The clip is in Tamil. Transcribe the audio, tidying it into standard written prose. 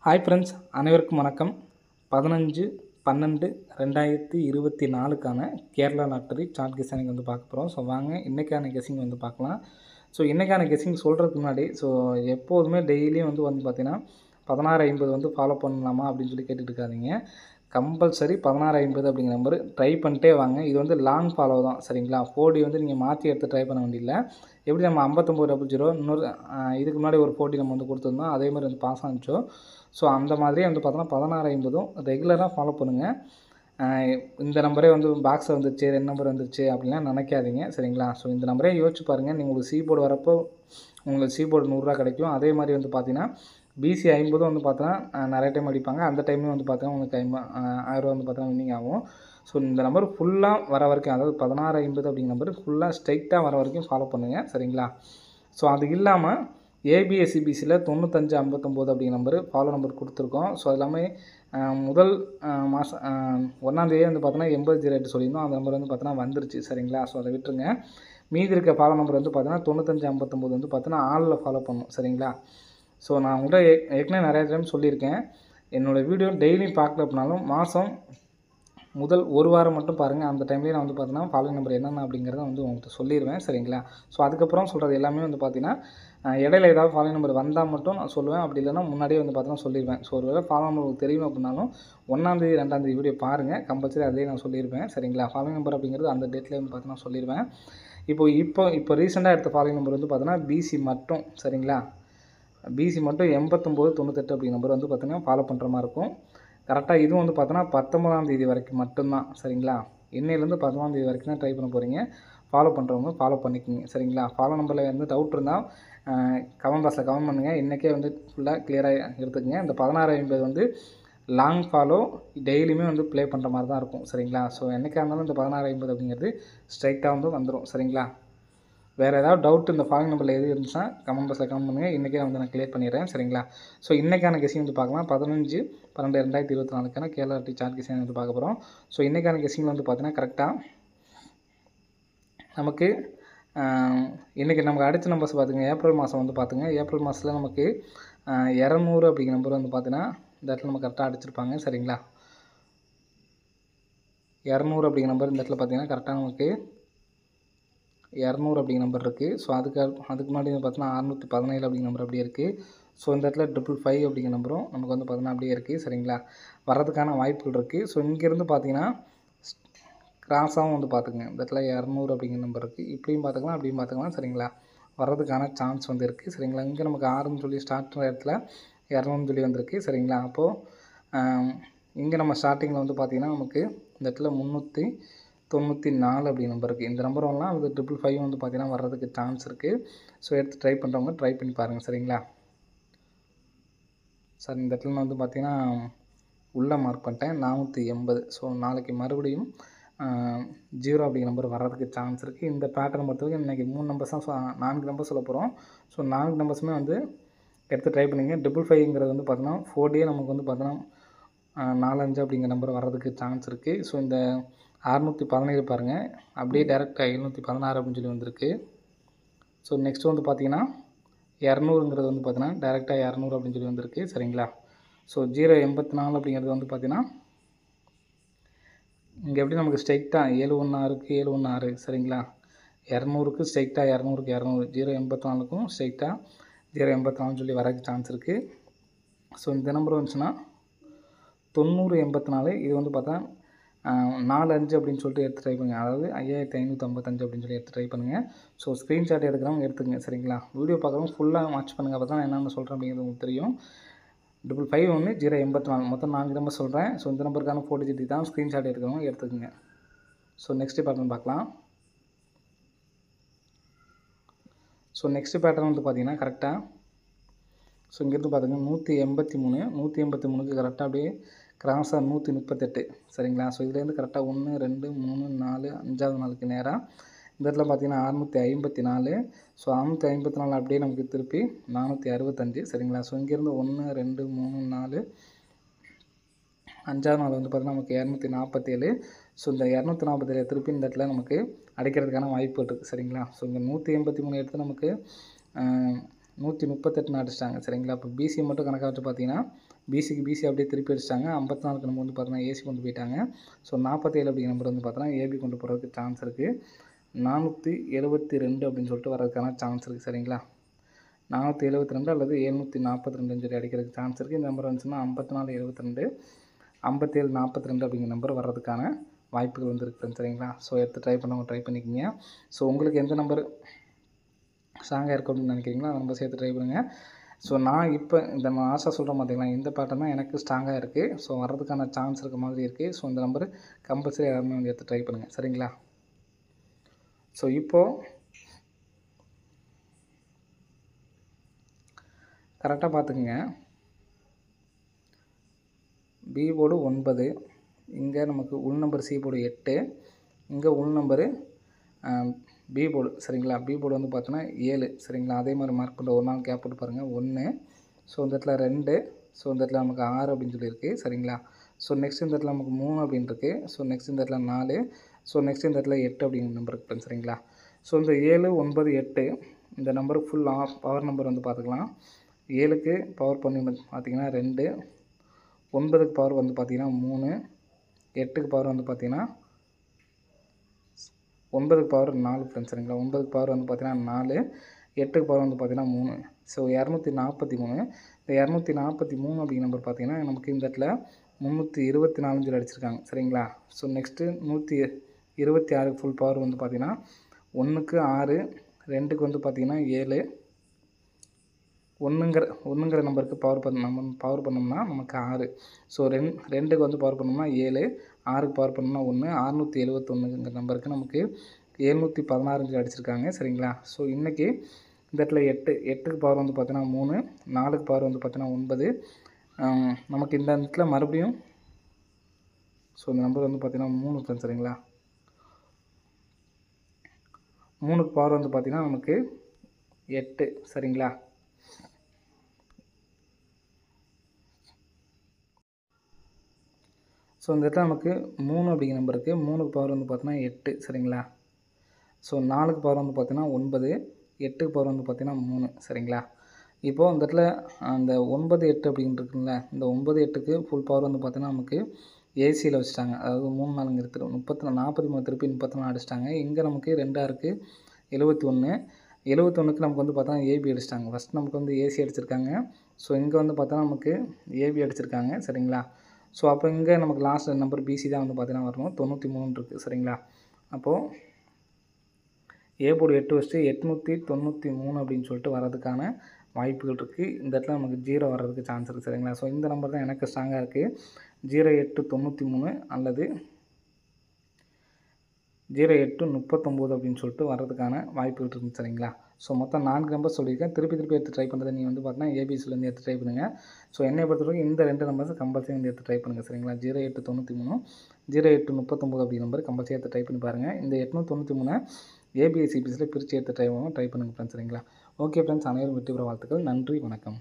ஹாய் ஃப்ரெண்ட்ஸ், அனைவருக்கும் வணக்கம். 15/12/2024க்கான கேரளா லாட்டரி சார்ட் கெஸ்ஸிங் வந்து பார்க்க போகிறோம். ஸோ வாங்க இன்றைக்கான கெஸ்ஸிங் வந்து பார்க்கலாம். ஸோ இன்றைக்கான கெஸ்ஸிங் சொல்கிறதுக்கு முன்னாடி எப்போதுமே டெய்லியும் வந்து பார்த்தீங்கன்னா 1650 வந்து ஃபாலோ பண்ணலாமா அப்படின்னு சொல்லி கேட்டுட்டு இருக்காதீங்க. கம்பல்சரி 1650 அப்படிங்கிற நம்பர் ட்ரை பண்ணிட்டே வாங்க. இது வந்து லாங் ஃபாலோ தான், சரிங்களா? 4D வந்து நீங்கள் மாற்றி எடுத்து ட்ரை பண்ண வேண்டியதில்லை. எப்படி நம்ம 5900 இன்னொரு இதுக்கு முன்னாடி ஒரு 4D நம்ம வந்து கொடுத்துருந்தோம், அதே மாதிரி வந்து பாஸ் ஆனிச்சோ. ஸோ அந்த மாதிரியே வந்து பார்த்தோன்னா 1650 ரெகுலராக ஃபாலோ பண்ணுங்கள். இந்த நம்பரே வந்து பாக்ஸில் வந்துருச்சு, 2 நம்பர் வந்துருச்சு அப்படின்லாம் நினைக்காதீங்க, சரிங்களா? ஸோ இந்த நம்பரே யோசிச்சு பாருங்கள். நீங்கள் உங்களுக்கு போர்டு வரப்போ உங்களுக்கு போர்டு 100 கிடைக்கும். அதே மாதிரி வந்து பார்த்தீங்கன்னா BC 50 வந்து பார்த்தோன்னா நிறைய டைம் அடிப்பாங்க. அந்த டைம்லேயும் வந்து பார்த்தீங்கன்னா உங்களுக்கு 1000 வந்து பார்த்தீங்கன்னா வின்னிங் ஆகும். ஸோ இந்த நம்பர் ஃபுல்லாக வர வரைக்கும், அதாவது 1650 அப்படிங்கிற நம்பர் ஃபுல்லாக ஸ்ட்ரைட்டாக வர வரைக்கும் ஃபாலோ பண்ணுங்கள், சரிங்களா? ஸோ அது இல்லாமல் ABSCBCயில் 9559 அப்படிங்கிற நம்பர் ஃபாலோ நம்பர் கொடுத்துருக்கோம். ஸோ அது எல்லாமே முதல் மாதம் 1ஆந்தேதியே வந்து பார்த்தோன்னா 8008 சொல்லியிருந்தோம். அந்த நம்பர் வந்து பார்த்தோன்னா வந்துருச்சு, சரிங்களா? ஸோ அதை விட்டுருங்க. மீதி இருக்க ஃபாலோ நம்பர் வந்து பார்த்தோன்னா 9559 வந்து பார்த்தோன்னா ஆளில் ஃபாலோ பண்ணணும், சரிங்களா? ஸோ நான் உங்கள்கிட்ட ஏற்கனவே நிறைய டைம் சொல்லியிருக்கேன். என்னோடய வீடியோ டெய்லியும் பார்க்கல அப்படின்னாலும் மாதம் முதல் ஒரு வாரம் மட்டும் பாருங்கள். அந்த டைம்லேயே நான் வந்து பார்த்தீங்கன்னா ஃபாலோயிங் நம்பர் என்னென்ன அப்படிங்கிறத வந்து உங்கள்கிட்ட சொல்லிடுவேன், சரிங்களா? ஸோ அதுக்கப்புறம் சொல்கிறது எல்லாமே வந்து பார்த்தீங்கன்னா இடையில ஏதாவது ஃபாலோயிங் நம்பர் வந்தால் மட்டும் நான் சொல்லுவேன். அப்படி இல்லைனா முன்னாடியே வந்து பார்த்தீங்கன்னா சொல்லிடுவேன். ஸோ ஒரு வேளை ஃபாலோ நம்பர் உங்களுக்கு தெரியும் அப்படின்னாலும் 1ஆந்தேதி 2ஆந்தேதி வீடியோ பாருங்கள். கம்பல்சரி அதே நான் சொல்லியிருப்பேன், சரிங்களா? ஃபாலோயிங் நம்பர் அப்படிங்கிறது அந்த டேட்லேயே வந்து பார்த்தீங்கன்னா சொல்லிடுவேன். இப்போ ரீசெண்டாக எடுத்த ஃபாலோயிங் நம்பர் வந்து பார்த்தீங்கன்னா BC மட்டும், சரிங்களா? BC மட்டும் 8998 அப்படிங்கிற நம்பர் வந்து பார்த்தீங்கன்னா ஃபாலோ பண்ணுற மாதிரி இருக்கும். கரெக்டாக இதுவும் வந்து பார்த்தோன்னா 19ஆந்தேதி வரைக்கும் மட்டும்தான், சரிங்களா? இன்னையிலேருந்து 19ஆந்தேதி வரைக்கும் தான் ட்ரை பண்ண போகிறீங்க. ஃபாலோ பண்ணுறவங்க ஃபாலோ பண்ணிக்கோங்க, சரிங்களா? ஃபாலோ நம்பரில் வந்து டவுட் இருந்தால் கமெண்ட் பாக்ஸில் கமெண்ட் பண்ணுங்கள். இன்றைக்கே வந்து ஃபுல்லாக கிளியராக எடுத்துக்கங்க. இந்த 1650 வந்து லாங் ஃபாலோ டெய்லியுமே வந்து ப்ளே பண்ணுற மாதிரி தான் இருக்கும், சரிங்களா? ஸோ என்றைக்காக இருந்தாலும் இந்த 1650 அப்படிங்கிறது ஸ்ட்ரைட்டாக வந்து வந்துடும், சரிங்களா? வேறு ஏதாவது டவுட் இந்த ஃபாலோயிங் நம்பரில் எது இருந்துச்சுன்னா கமெண்ட் பாக்ஸில் கமெண்ட் பண்ணுங்கள். இன்றைக்கே வந்து நான் கிளியர் பண்ணிடுறேன், சரிங்களா? ஸோ இன்றைக்கான கெஸ்ஸிங் வந்து பார்க்கலாம். 15/12/2024க்கான கேரளா லாட்டரி சார்ட் கெஸ்ஸிங் வந்து பார்க்க போகிறோம். ஸோ இன்றைக்கான கெஸ்ஸிங் வந்து பார்த்தீங்கன்னா கரெக்டாக நமக்கு இன்றைக்கி நமக்கு அடித்த நம்பர்ஸ் பார்த்துங்க. ஏப்ரல் மாதம் வந்து பார்த்துங்க. ஏப்ரல் மாதத்தில் நமக்கு 200 அப்படிங்கிற நம்பர் வந்து பார்த்தீங்கன்னா இந்த இடத்துல நம்ம கரெக்டாக அடிச்சிருப்பாங்க, சரிங்களா? 200 அப்படிங்கிற நம்பர் இந்த இடத்துல பார்த்தீங்கன்னா கரெக்டாக நமக்கு 200 அப்படிங்கிற நம்பர் இருக்குது. ஸோ அதுக்கு முன்னாடி வந்து பார்த்தீங்கன்னா 617 அப்படிங்கிற நம்பர் அப்படியே இருக்குது. ஸோ இந்த இடத்துல 555 அப்படிங்கிற நம்பரும் நமக்கு வந்து பார்த்தீங்கன்னா அப்படியே இருக்குது, சரிங்களா? வர்றதுக்கான வாய்ப்புகள் இருக்குது. ஸோ இங்கேருந்து பார்த்தீங்கன்னா கிராஸாகவும் வந்து பார்த்துக்குங்க. இந்த இடத்துல 200 அப்படிங்கிற நம்பர் இருக்குது. இப்படியும் பார்த்துக்கலாம், அப்படியும் பார்த்துக்கலாம், சரிங்களா? வர்றதுக்கான சான்ஸ் வந்து இருக்குது, சரிங்களா? இங்கே நமக்கு 6ன்னு சொல்லி ஸ்டார்ட் பண்ணுற இடத்துல 200ன்னு சொல்லி வந்திருக்கு, சரிங்களா? அப்போது இங்கே நம்ம ஸ்டார்டிங்கில் வந்து பார்த்திங்கன்னா நமக்கு இந்த இடத்துல 394 அப்படி நம்பர் இருக்குது. இந்த நம்பர் வரலாம், அது 555 வந்து பார்த்திங்கன்னா வர்றதுக்கு சான்ஸ் இருக்குது. ஸோ எடுத்து ட்ரை பண்ணுறவங்க ட்ரை பண்ணி பாருங்கள், சரிங்களா? சார் இந்த இடத்துல நான் வந்து பார்த்திங்கன்னா உள்ளே மார்க் பண்ணிட்டேன் 480. ஸோ நாளைக்கு மறுபடியும் 0 அப்படிங்கிற நம்பர் வர்றதுக்கு சான்ஸ் இருக்குது. இந்த பேட்டர்ன் பொறுத்தவரைக்கும் இன்றைக்கி 3 நம்பர்ஸ் தான் 4 நம்பர் சொல்ல போகிறோம். ஸோ 4 நம்பர்ஸுமே வந்து எடுத்து ட்ரை பண்ணிங்க. 555ங்கிறது வந்து பார்த்தோன்னா 4D நமக்கு வந்து பார்த்தோன்னா 45 அப்படிங்கிற நம்பர் வர்றதுக்கு சான்ஸ் இருக்குது. ஸோ இந்த 617 பாருங்கள், அப்படியே டேரெக்டாக 716 அப்படின்னு சொல்லி வந்திருக்கு. ஸோ நெக்ஸ்ட்டு வந்து பார்த்திங்கன்னா 200ங்கிறது வந்து பார்த்தீங்கன்னா டேரெக்டாக 200 அப்படின்னு சொல்லி வந்திருக்கு, சரிங்களா? ஸோ 084 அப்படிங்கிறது வந்து பார்த்திங்கன்னா இங்கே எப்படி நமக்கு ஸ்ட்ரைட்டாக 716க்கு 716, சரிங்களா? 200க்கு ஸ்ட்ரைட்டாக 200க்கு 200, 084க்கும் ஸ்ட்ரைட்டாக 084 சொல்லி வரதுக்கு சான்ஸ் இருக்குது. ஸோ இந்த நம்பர் வந்துச்சுன்னா 9084, இது வந்து பார்த்தா 45 அப்படின்னு சொல்லிட்டு எடுத்து ட்ரை பண்ணுங்கள். அதாவது 5555 அப்படின்னு சொல்லி எடுத்து ட்ரை பண்ணுங்கள். ஸோ ஸ்க்ரீன்ஷாட் எடுக்கிறவங்க எடுத்துக்கங்க, சரிங்களா? வீடியோ பார்க்குறவங்க ஃபுல்லாக வாட்ச் பண்ணுங்கள். அப்போ தான் என்னென்ன சொல்கிறேன் அப்படிங்கிறது உங்களுக்கு தெரியும். 551 084 மொத்தம் 4 நம்பர் சொல்கிறேன். ஸோ இந்த நம்பருக்கான 4 டிஜிட் தான். ஸ்க்ரீன்ஷாட் எடுக்கிறவங்க எடுத்துக்கோங்க. ஸோ நெக்ஸ்ட் பேட்டர்ன் பார்க்கலாம். ஸோ நெக்ஸ்ட் பேட்டர்ன் வந்து பார்த்தீங்கன்னா கரெக்டாக ஸோ இங்கேருந்து பார்த்துங்க 183, 183க்கு கரெக்டாக அப்படியே கிராஸாக 138, சரிங்களா? ஸோ இதுலேருந்து கரெக்டாக 1 2 3 4 5வது நாளுக்கு நேராக இந்த இடத்துல பார்த்தீங்கன்னா 654. ஸோ 654 அப்படியே நமக்கு திருப்பி 465, சரிங்களா? ஸோ இங்கேருந்து 1 2 3 4 5வது நாள் வந்து பார்த்தீங்கன்னா நமக்கு 247. ஸோ இந்த 247 திருப்பி இந்த இடத்துல நமக்கு அடிக்கிறதுக்கான வாய்ப்பு இருக்குது, சரிங்களா? ஸோ இங்கே 183 எடுத்து நமக்கு 138 அடிச்சிட்டாங்க சரிங்களா. இப்போ பிசி மட்டும் கணக்காக வச்சு பார்த்தீங்கன்னா பிசிக்கு பிசி அப்படியே திருப்பி அடிச்சிட்டாங்க. 54க்கு நம்ம வந்து பார்த்தீங்கன்னா ஏசி கொண்டு போயிட்டாங்க. ஸோ 47 அப்படிங்கிற நம்பர் வந்து பார்த்தீங்கன்னா ஏபி கொண்டு போகிறதுக்கு சான்ஸ் இருக்குது. 472 அப்படின்னு சொல்லிட்டு வரதுக்கான சான்ஸ் இருக்குது சரிங்களா. 472 அல்லது 742 சொல்லி அடிக்கிறதுக்கு சான்ஸ் இருக்குது. இந்த நம்பர் வந்துச்சுன்னா 5472 5742 அப்படிங்கிற நம்பர் வர்றதுக்கான வாய்ப்புகள் வந்து இருக்குது சரிங்களா. ஸோ எடுத்து ட்ரை பண்ணவங்க ட்ரை பண்ணிக்கிங்க. ஸோ உங்களுக்கு எந்த நம்பர் ஸ்ட்ராங்காக இருக்கும் அப்படின்னு நினைக்கிறீங்களோ அந்த நம்பர் சேர்த்து ட்ரை பண்ணுங்கள். ஸோ நான் இப்போ இந்த ஆஷா சொல்கிறேன் பார்த்தீங்களா, இந்த பேட்டர்ன் தான் எனக்கு ஸ்ட்ராங்காக இருக்குது. ஸோ வர்றதுக்கான சான்ஸ் இருக்க மாதிரி இருக்குது. ஸோ இந்த நம்பர் கம்பல்சரி யாருமே வந்து எடுத்து ட்ரை பண்ணுங்கள் சரிங்களா. ஸோ இப்போது கரெக்டாக பார்த்துக்குங்க. பி போர்டு 9, இங்கே நமக்கு உள் நம்பர் சி போர்டு 8, இங்கே உள் நம்பரு பி போர்டு சரிங்களா. பி போர்டு வந்து பார்த்தோன்னா 7 சரிங்களா. அதே மாதிரி மார்க் பண்ணுற ஒரு நாள் கேப் போட்டு பாருங்கள் 1. ஸோ இந்த இடத்துல 2. ஸோ இந்த இடத்துல நமக்கு 6 அப்படின்னு சொல்லியிருக்கு சரிங்களா. ஸோ நெக்ஸ்ட் இந்த இடத்துல நமக்கு 3 அப்படின்னு இருக்குது. ஸோ நெக்ஸ்ட் இந்த இடத்துல 4. ஸோ நெக்ஸ்ட் இந்த இடத்துல 8 அப்படிங்கிற நம்பர் இருக்குது சரிங்களா. ஸோ இந்த 7, 9, 8 இந்த நம்பருக்கு ஃபுல் பவர் நம்பர் வந்து பார்த்துக்கலாம். 7க்கு பவர் பண்ணி பார்த்திங்கன்னா 2, 9க்கு பவர் வந்து பார்த்திங்கன்னா 3, 8க்கு பவர் வந்து பார்த்திங்கன்னா 9க்கு பவர் 4 ஃப்ரெண்ட்ஸ் சரிங்களா. 9க்கு பவர் வந்து பார்த்திங்கன்னா 4, 8க்கு பவர் வந்து பார்த்திங்கன்னா 3. ஸோ 243. இந்த 243 அப்படிங்கிற நம்பர் பார்த்திங்கன்னா நமக்கு இந்த இடத்துல 324 சொல்லி அடிச்சிருக்காங்க சரிங்களா. ஸோ நெக்ஸ்ட்டு 126க்கு ஃபுல் பவர் வந்து பார்த்திங்கன்னா 1க்கு 6, 2க்கு வந்து பார்த்திங்கன்னா 7, 1ங்கிற நம்பருக்கு பவர் பண்ணோம்னா நமக்கு 6. ஸோ 2க்கு வந்து பவர் பண்ணோம்னா 7, 6க்கு பவர் பண்ணோம்னா 1, 671ங்கிற நம்பருக்கு நமக்கு 716 அடிச்சிருக்காங்க சரிங்களா. ஸோ இன்றைக்கி இந்த இடத்துல 8க்கு பவர் வந்து பார்த்தீங்கன்னா 3, 4க்கு பவர் வந்து பார்த்தீங்கன்னா 9. நமக்கு இந்த இடத்துல மறுபடியும் ஸோ இந்த நம்பர் வந்து பார்த்தீங்கன்னா 3 சரிங்களா. 3க்கு பவர் வந்து பார்த்தீங்கன்னா நமக்கு 8 சரிங்களா. ஸோ இந்த இடத்துல நமக்கு 3 அப்படிங்கிற நம்பருக்கு 3க்கு பவர் வந்து பார்த்தீங்கன்னா 8 சரிங்களா. ஸோ 4க்கு பவர் வந்து பார்த்தீங்கன்னா 9, 8க்கு பவர் வந்து பார்த்தீங்கன்னா 3 சரிங்களா. இப்போது இந்த இடத்துல அந்த 9, 8 அப்படின்னு இருக்குங்கள, இந்த 9, 8க்கு ஃபுல் பவர் வந்து பார்த்தீங்கன்னா நமக்கு ஏசியில் வச்சுட்டாங்க. அதாவது 3 4 எடுத்துட்டு 43 திருப்பி 34 அடிச்சிட்டாங்க. இங்கே நமக்கு 2 71, 71க்கு நமக்கு வந்து பார்த்தா ஏபி அடிச்சிட்டாங்க. ஃபஸ்ட் நமக்கு வந்து ஏசி அடிச்சிருக்காங்க. ஸோ இங்கே வந்து பார்த்தா நமக்கு ஏபி அடிச்சிருக்காங்க சரிங்களா. ஸோ அப்போ இங்கே நமக்கு லாஸ்ட் நம்பர் பிசி தான் வந்து பார்த்தீங்கன்னா வரணும். 93 இருக்குது சரிங்களா. அப்போது ஏ போர்டு 8 வச்சுட்டு 893 அப்படின்னு சொல்லிட்டு வரதுக்கான வாய்ப்புகள் இருக்குது. இந்த இடத்துல நமக்கு 0 வர்றதுக்கு சான்ஸ் இருக்குது சரிங்களா. ஸோ இந்த நம்பர் தான் எனக்கு ஸ்ட்ராங்காக இருக்குது. 0893 அல்லது 0839 அப்படின்னு சொல்லிட்டு வர்றதுக்கான வாய்ப்புகள் இருக்குது சரிங்களா. ஸோ மொத்தம் 4 நம்பர் சொல்லியிருக்கேன். திருப்பி எடுத்து ட்ரை பண்ணுறதை நீங்கள் வந்து பார்த்தீங்கன்னா ஏபிசிலேருந்து எடுத்து ட்ரை பண்ணுங்கள். ஸோ என்னை பொறுத்தவரைக்கும் இந்த 2 நம்பர்ஸ் கம்பல்சரி வந்து எடுத்து ட்ரை பண்ணுங்கள் சரிங்களா. 0893, 0839 அப்படி நம்பர் கம்பல்சரி எடுத்து ட்ரை பண்ணி பாருங்கள். இந்த 893 ஏபிஎஸ்சிபிஎஸ்சியில் பிரித்து எடுத்து ட்ரை பண்ணுங்கள் ஃப்ரெண்ட்ஸ் சரிங்களா. ஓகே ஃப்ரெண்ட்ஸ், அனைவரும் வெற்றி பெற வாழ்த்துக்கள். நன்றி, வணக்கம்.